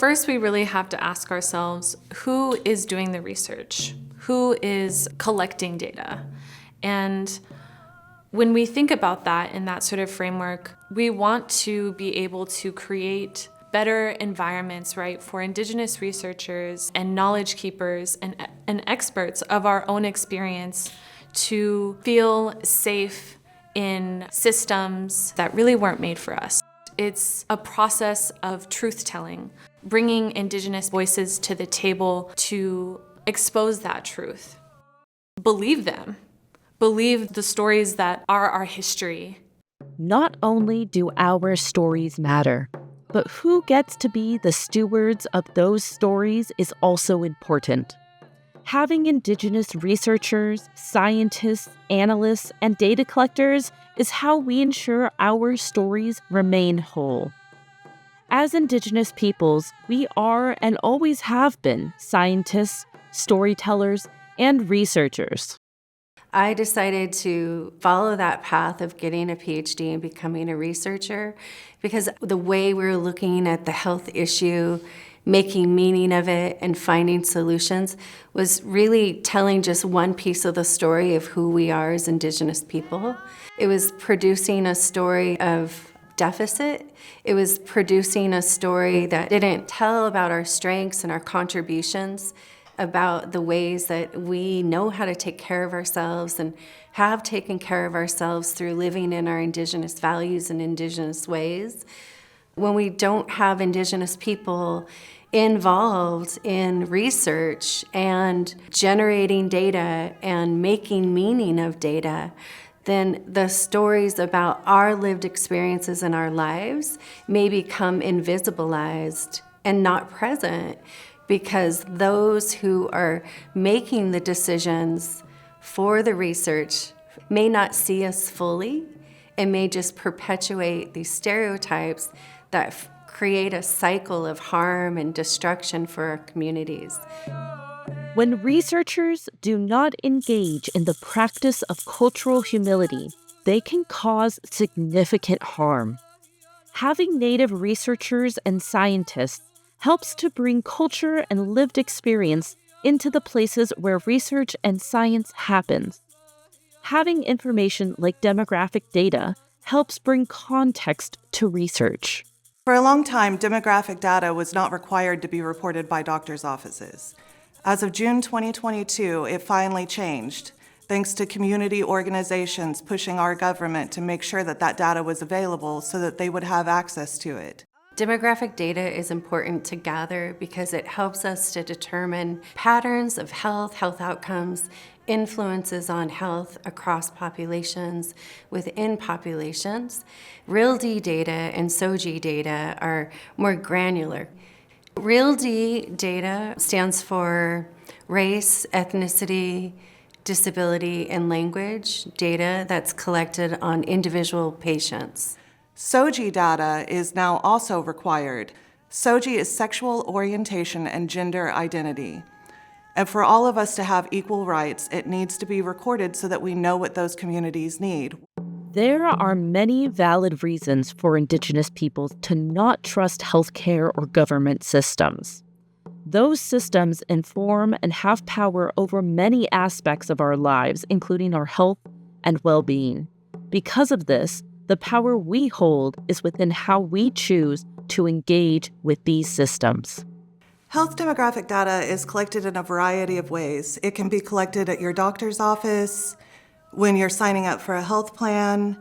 First, we really have to ask ourselves, who is doing the research? Who is collecting data? And when we think about that in that sort of framework, we want to be able to create better environments, right, for Indigenous researchers and knowledge keepers and experts of our own experience to feel safe in systems that really weren't made for us. It's a process of truth-telling, bringing Indigenous voices to the table to expose that truth. Believe them. Believe the stories that are our history. Not only do our stories matter, but who gets to be the stewards of those stories is also important. Having Indigenous researchers, scientists, analysts, and data collectors is how we ensure our stories remain whole. As Indigenous peoples, we are and always have been scientists, storytellers, and researchers. I decided to follow that path of getting a PhD and becoming a researcher because the way we're looking at the health issue, making meaning of it, and finding solutions was really telling just one piece of the story of who we are as Indigenous people. It was producing a story of deficit. It was producing a story that didn't tell about our strengths and our contributions, about the ways that we know how to take care of ourselves and have taken care of ourselves through living in our Indigenous values and Indigenous ways. When we don't have Indigenous people involved in research and generating data and making meaning of data, then the stories about our lived experiences in our lives may become invisibilized and not present, because those who are making the decisions for the research may not see us fully and may just perpetuate these stereotypes that create a cycle of harm and destruction for our communities. When researchers do not engage in the practice of cultural humility, they can cause significant harm. Having Native researchers and scientists helps to bring culture and lived experience into the places where research and science happens. Having information like demographic data helps bring context to research. For a long time, demographic data was not required to be reported by doctors' offices. As of June 2022, it finally changed, thanks to community organizations pushing our government to make sure that that data was available so that they would have access to it. Demographic data is important to gather because it helps us to determine patterns of health outcomes, influences on health across populations, within populations. RealD data and SOGI data are more granular. RealD data stands for race, ethnicity, disability, and language data that's collected on individual patients. SOGI data is now also required. SOGI is sexual orientation and gender identity. And for all of us to have equal rights, it needs to be recorded so that we know what those communities need. There are many valid reasons for Indigenous peoples to not trust healthcare or government systems. Those systems inform and have power over many aspects of our lives, including our health and well-being. Because of this, the power we hold is within how we choose to engage with these systems. Health demographic data is collected in a variety of ways. It can be collected at your doctor's office, when you're signing up for a health plan,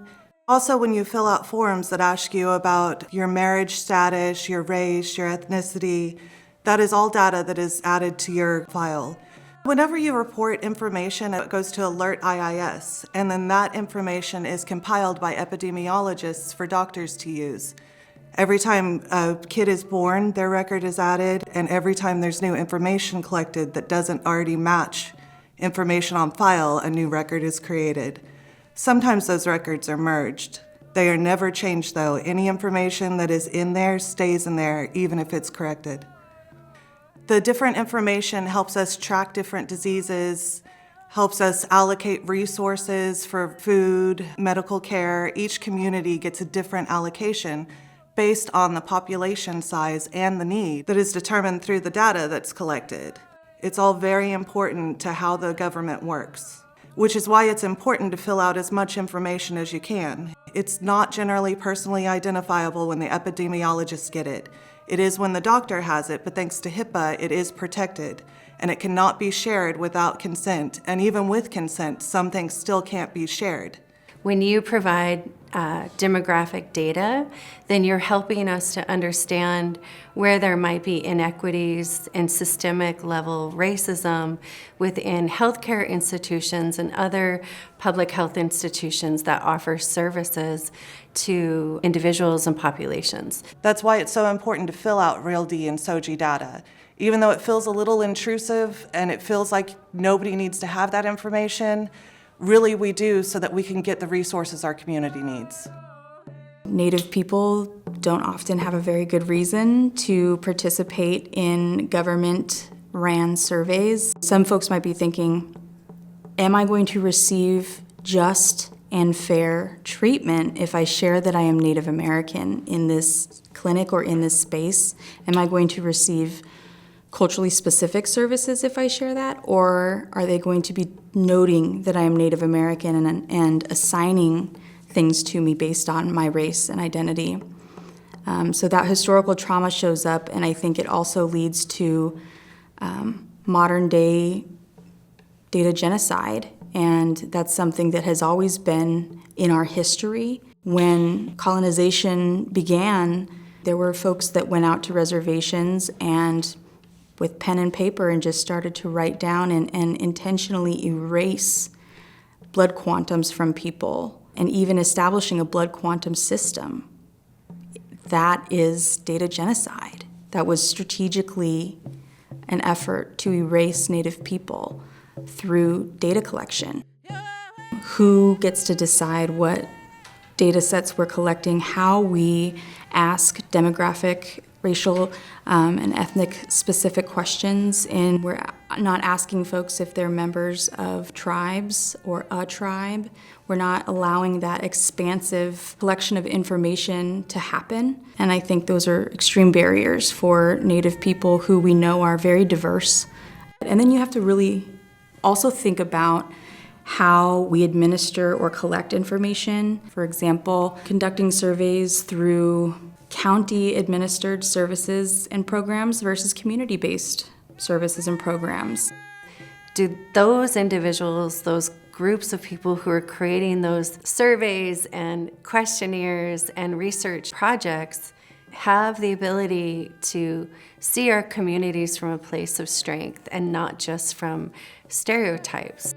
also when you fill out forms that ask you about your marriage status, your race, your ethnicity. That is all data that is added to your file. Whenever you report information, it goes to Alert IIS, and then that information is compiled by epidemiologists for doctors to use. Every time a kid is born, their record is added, and every time there's new information collected that doesn't already match information on file, a new record is created. Sometimes those records are merged. They are never changed though. Any information that is in there stays in there, even if it's corrected. The different information helps us track different diseases, helps us allocate resources for food, medical care. Each community gets a different allocation based on the population size and the need that is determined through the data that's collected. It's all very important to how the government works, which is why it's important to fill out as much information as you can. It's not generally personally identifiable when the epidemiologists get it. It is when the doctor has it, but thanks to HIPAA, it is protected, and it cannot be shared without consent. And even with consent, some things still can't be shared. When you provide demographic data, then you're helping us to understand where there might be inequities and systemic level racism within healthcare institutions and other public health institutions that offer services to individuals and populations. That's why it's so important to fill out RealD and SOGI data. Even though it feels a little intrusive and it feels like nobody needs to have that information, really we do so that we can get the resources our community needs. Native people don't often have a very good reason to participate in government-ran surveys. Some folks might be thinking, am I going to receive just and fair treatment if I share that I am Native American in this clinic or in this space? Am I going to receive culturally specific services if I share that? Or are they going to be noting that I am Native American and assigning things to me based on my race and identity? So that historical trauma shows up, and I think it also leads to modern day data genocide, and that's something that has always been in our history. When colonization began, there were folks that went out to reservations and with pen and paper and just started to write down and intentionally erase blood quantums from people, and even establishing a blood quantum system. That is data genocide. That was strategically an effort to erase Native people through data collection. Who gets to decide what data sets we're collecting, how we ask demographic, racial, and ethnic specific questions, and we're not asking folks if they're members of tribes or a tribe. We're not allowing that expansive collection of information to happen, and I think those are extreme barriers for Native people who we know are very diverse. And then you have to really also think about how we administer or collect information. For example, conducting surveys through county-administered services and programs versus community-based services and programs. Do those individuals, those groups of people who are creating those surveys and questionnaires and research projects have the ability to see our communities from a place of strength and not just from stereotypes?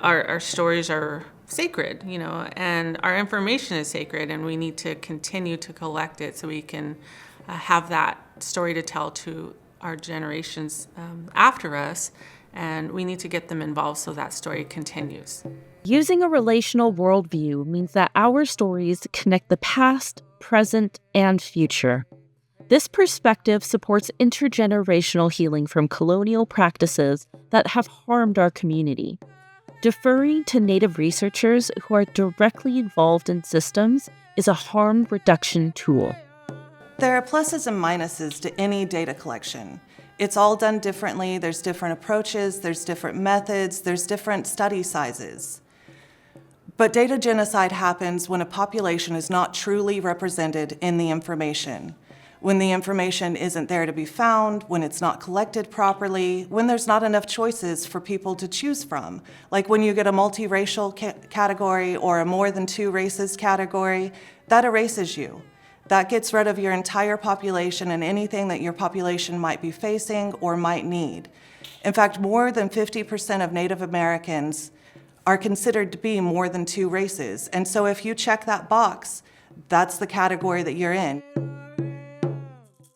Our stories are sacred, and our information is sacred, and we need to continue to collect it so we can have that story to tell to our generations after us, and we need to get them involved so that story continues. Using a relational worldview means that our stories connect the past, present, and future. This perspective supports intergenerational healing from colonial practices that have harmed our community. Deferring to Native researchers who are directly involved in systems is a harm reduction tool. There are pluses and minuses to any data collection. It's all done differently, there's different approaches, there's different methods, there's different study sizes. But data genocide happens when a population is not truly represented in the information. When the information isn't there to be found, when it's not collected properly, when there's not enough choices for people to choose from. Like when you get a multiracial category or a more than two races category, that erases you. That gets rid of your entire population and anything that your population might be facing or might need. In fact, more than 50% of Native Americans are considered to be more than two races. And so if you check that box, that's the category that you're in.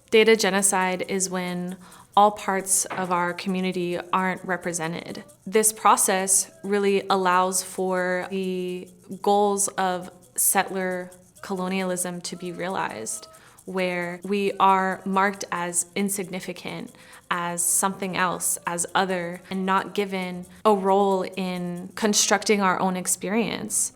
Data genocide is when all parts of our community aren't represented. This process really allows for the goals of settler colonialism to be realized, where we are marked as insignificant, as something else, as other, and not given a role in constructing our own experience.